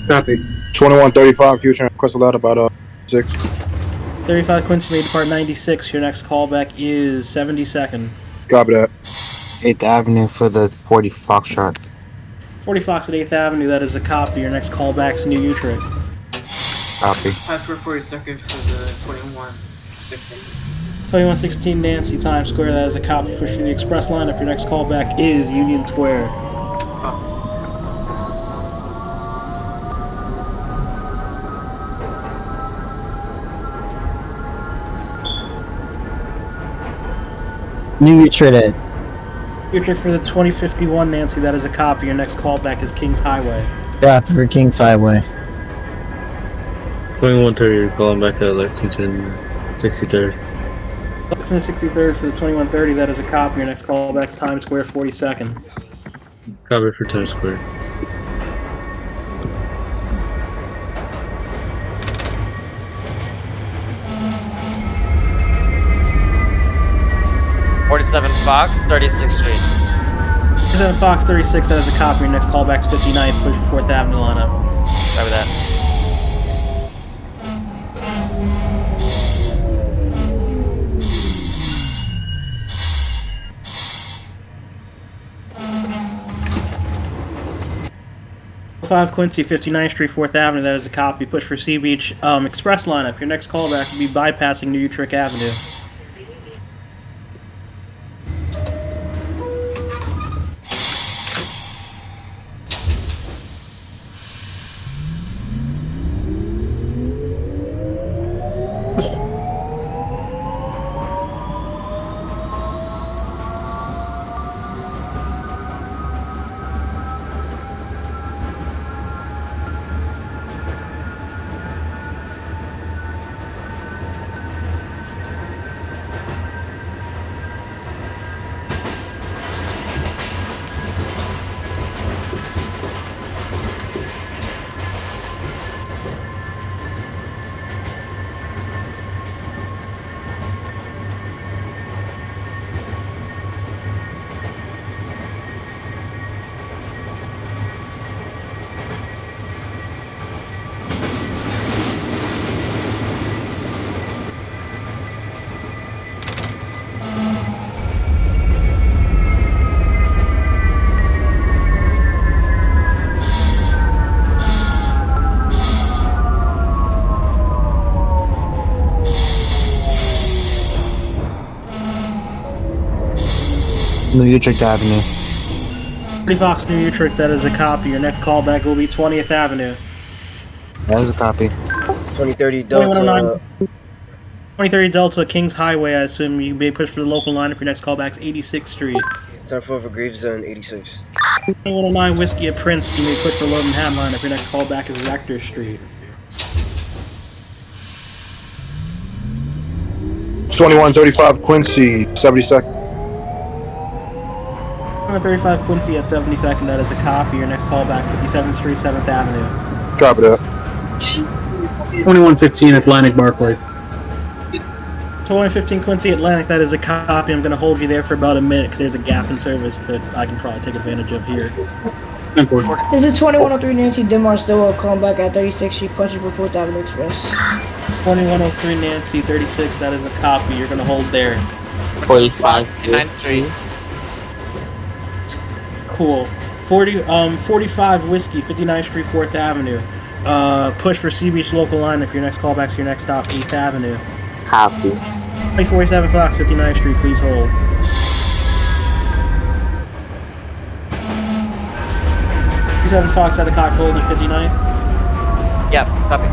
[SPEAKER 9] Copy.
[SPEAKER 11] 2135, Q train request allowed about 6.
[SPEAKER 1] 35 Quincy may depart 96. Your next callback is 72nd.
[SPEAKER 11] Copy that.
[SPEAKER 5] 8th Avenue for the 40 Foxtrot.
[SPEAKER 1] 40 Fox at 8th Avenue, that is a copy. Your next callback is New Utrecht.
[SPEAKER 5] Copy.
[SPEAKER 7] Pass for 42nd for the 2116.
[SPEAKER 1] 2116 Nancy, Times Square, that is a copy. Push for the express lineup. Your next callback is Union Square.
[SPEAKER 4] New Utrecht.
[SPEAKER 1] Utrecht for the 2051 Nancy, that is a copy. Your next callback is Kings Highway.
[SPEAKER 4] Yeah, for Kings Highway.
[SPEAKER 10] 2130, you're calling back at Lexington 63rd.
[SPEAKER 1] Lexington 63rd for the 2130, that is a copy. Your next callback is Times Square 42nd.
[SPEAKER 10] Copy for Times Square.
[SPEAKER 7] Fox, 36th Street.
[SPEAKER 1] 47 Fox 36, that is a copy. Your next callback is 59th. Push for 4th Avenue lineup.
[SPEAKER 7] Copy that.
[SPEAKER 1] Five Quincy, 59th Street, 4th Avenue, that is a copy. Push for Sea Beach Express lineup. Your next callback will be bypassing New Utrecht Avenue.
[SPEAKER 5] New Utrecht Avenue.
[SPEAKER 1] 30 Fox New Utrecht, that is a copy. Your next callback will be 20th Avenue.
[SPEAKER 5] That is a copy.
[SPEAKER 2] 2030 Delta.
[SPEAKER 1] 2030 Delta, Kings Highway, I assume you may push for the local lineup. Your next callback is 86th Street.
[SPEAKER 2] 10-4 for Gravesend, 86.
[SPEAKER 1] 2109 Whiskey at Prince, you may push for Logan Ham lineup. Your next callback is Rector Street.
[SPEAKER 11] 2135 Quincy, 72nd.
[SPEAKER 1] 35 Quincy at 72nd, that is a copy. Your next callback, 57th Street, 7th Avenue.
[SPEAKER 11] Copy that.
[SPEAKER 9] 2115 Atlantic Barclay.
[SPEAKER 1] 2115 Quincy Atlantic, that is a copy. I'm going to hold you there for about a minute because there's a gap in service that I can probably take advantage of here.
[SPEAKER 8] This is 2103 Nancy Denmark Stillwell calling back at 36th Street, pushing for 4th Avenue Express.
[SPEAKER 1] 2103 Nancy 36, that is a copy. You're going to hold there.
[SPEAKER 3] 45
[SPEAKER 7] 9th Street.
[SPEAKER 1] Cool. 45 Whiskey, 59th Street, 4th Avenue. Push for Sea Beach local lineup. Your next callback's your next stop, 8th Avenue.
[SPEAKER 3] Copy.
[SPEAKER 1] 2047 Fox, 59th Street, please hold. Fox at a cock hold at 59th.
[SPEAKER 7] Yep, copy.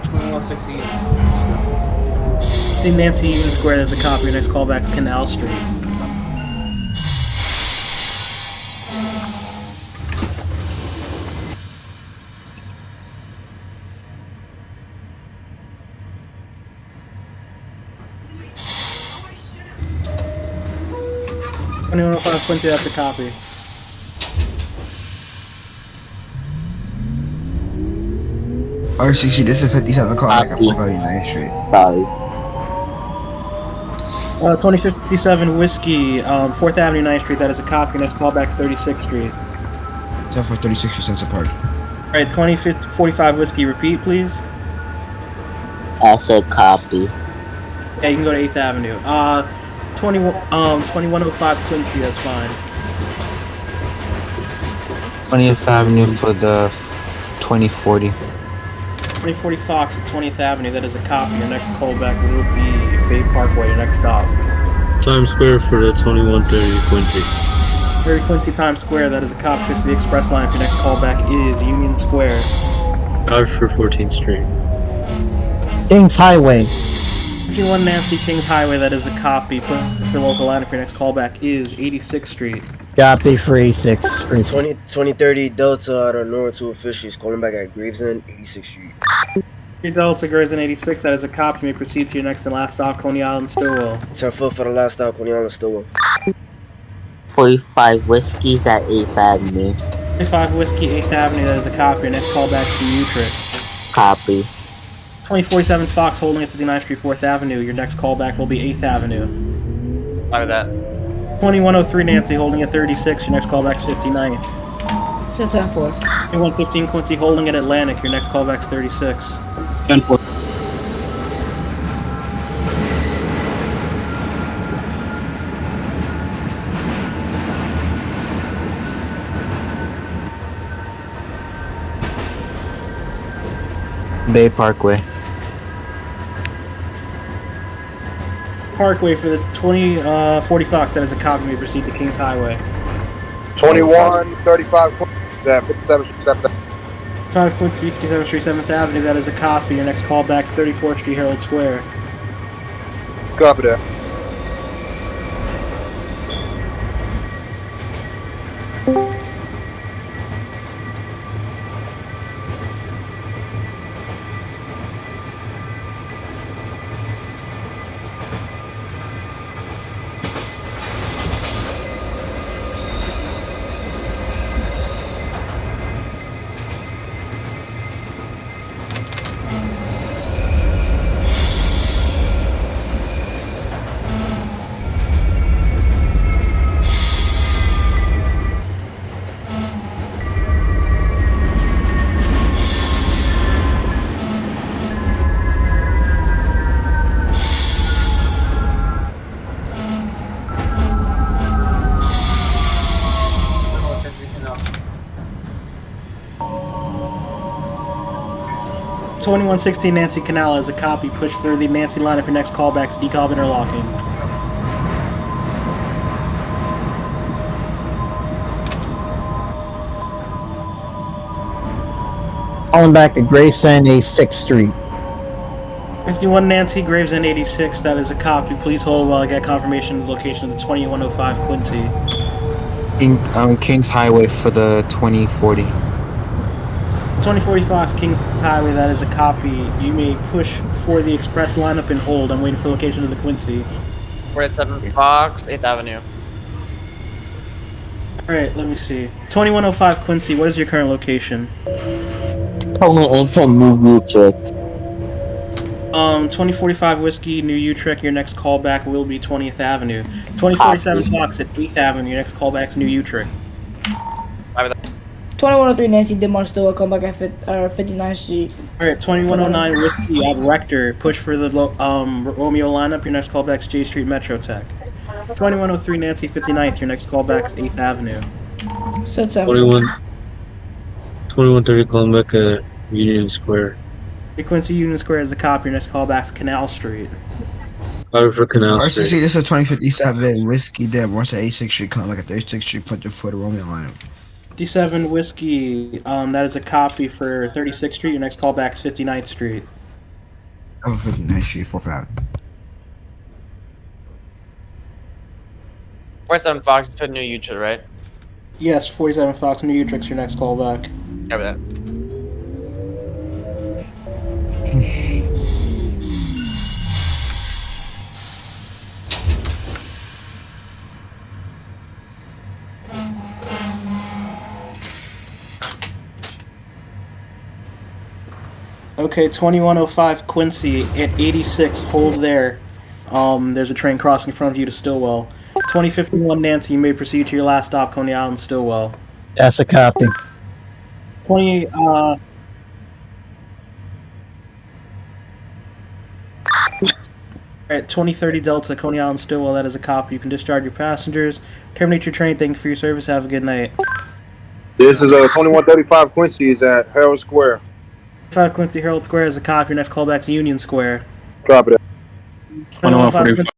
[SPEAKER 6] 2168.
[SPEAKER 1] See Nancy Union Square as a copy. Your next callback's Canal Street. 2105 Quincy, that's a copy.
[SPEAKER 6] R68, this is 57 call back at
[SPEAKER 3] Copy.
[SPEAKER 6] 4 United Street.
[SPEAKER 3] Sorry.
[SPEAKER 1] 2057 Whiskey, 4th Avenue, 9th Street, that is a copy. Next callback is 36th Street.
[SPEAKER 6] 10 for 36 cents apart.
[SPEAKER 1] Alright, 2045 Whiskey, repeat, please.
[SPEAKER 3] That's a copy.
[SPEAKER 1] Yeah, you can go to 8th Avenue. 2105 Quincy, that's fine.
[SPEAKER 5] 20th Avenue for the 2040.
[SPEAKER 1] 2040 Fox at 20th Avenue, that is a copy. Your next callback will be Bay Parkway, your next stop.
[SPEAKER 10] Times Square for the 2130 Quincy.
[SPEAKER 1] 30 Quincy Times Square, that is a copy for the express line. Your next callback is Union Square.
[SPEAKER 10] 5 for 14th Street.
[SPEAKER 4] Kings Highway.
[SPEAKER 1] 51 Nancy Kings Highway, that is a copy. For local line, your next callback is 86th Street.
[SPEAKER 4] Copy for 86th Street.
[SPEAKER 2] 2030 Delta out of Norwood-205th Street, calling back at Gravesend, 86th Street.
[SPEAKER 1] Your Delta Gravesend 86, that is a copy. You may proceed to your next and last stop, Coney Island, Stillwell.
[SPEAKER 2] 10-4 for the last stop, Coney Island, Stillwell.
[SPEAKER 3] 45 Whiskies at 8th Avenue.
[SPEAKER 1] 25 Whiskey, 8th Avenue, that is a copy. Your next callback to Utrecht.
[SPEAKER 3] Copy.
[SPEAKER 1] 2047 Fox holding at 59th Street, 4th Avenue. Your next callback will be 8th Avenue.
[SPEAKER 7] Fine with that.
[SPEAKER 1] 2103 Nancy holding at 36. Your next callback is 59th.
[SPEAKER 8] Set 10-4.
[SPEAKER 1] 2115 Quincy holding at Atlantic. Your next callback is 36.
[SPEAKER 9] 10-4.
[SPEAKER 5] Bay Parkway.
[SPEAKER 1] Parkway for the 2040 Fox. That is a copy. May proceed to Kings Highway.
[SPEAKER 11] 2135 Quincy at 57 Street, 7th.
[SPEAKER 1] 5 Quincy, 57th Street, 7th Avenue. That is a copy. Your next callback, 34th Street, Herald Square.
[SPEAKER 11] Copy that.
[SPEAKER 1] else? 2116 Nancy Canal as a copy. Push for the Nancy lineup. Your next callback's decob interlocking.
[SPEAKER 4] Calling back to Gravesend, 6th Street.
[SPEAKER 1] 51 Nancy, Gravesend 86, that is a copy. Please hold while I get confirmation of the location of the 2105 Quincy.
[SPEAKER 5] Kings Highway for the 2040.
[SPEAKER 1] 2040 Fox, Kings Highway, that is a copy. You may push for the express lineup and hold. I'm waiting for location of the Quincy.
[SPEAKER 7] We're at 7 Fox, 8th Avenue.
[SPEAKER 1] Alright, let me see. 2105 Quincy, what is your current location?
[SPEAKER 3] Pulling in from New Utrecht.
[SPEAKER 1] 2045 Whiskey, New Utrecht, your next callback will be 20th Avenue. 2047 Fox at 8th Avenue, your next callback's New Utrecht.
[SPEAKER 8] 2103 Nancy Denmark still come back at 59th Street.
[SPEAKER 1] Alright, 2109 Whiskey at Rector, push for the Romeo lineup, your next callback's J Street Metro Tech. 2103 Nancy 59th, your next callback's 8th Avenue.
[SPEAKER 8] So it's
[SPEAKER 10] 2130 calling back at Union Square.
[SPEAKER 1] Quincy Union Square is the copy, your next callback's Canal Street.
[SPEAKER 10] For Canal
[SPEAKER 6] RCC,
[SPEAKER 10] Street.
[SPEAKER 6] this is 2057 Whiskey Denmark at 86th Street, coming back at 36th Street, punching for the Romeo lineup.
[SPEAKER 1] 57 Whiskey, that is a copy for 36th Street, your next callback's 59th Street.
[SPEAKER 6] Oh, 59th Street, 4th Avenue.
[SPEAKER 7] 47 Fox, you said New Utrecht, right?
[SPEAKER 1] Yes, 47 Fox, New Utrecht's your next callback.
[SPEAKER 7] Cover that.
[SPEAKER 1] Okay, 2105 Quincy at 86. Hold there. There's a train crossing in front of you to Stillwell. 2051 Nancy, you may proceed to your last stop, Coney Island, Stillwell.
[SPEAKER 4] That's a copy.
[SPEAKER 1] 20 At 2030 Delta, Coney Island, Stillwell, that is a copy. You can discharge your passengers. Terminate your train. Thank you for your service. Have a good night.
[SPEAKER 11] This is 2135 Quincy is at Harold Square.
[SPEAKER 1] 5 Quincy Herald Square is a copy. Your next callback's Union Square.
[SPEAKER 11] Copy that.
[SPEAKER 1] 2105
[SPEAKER 9] 2145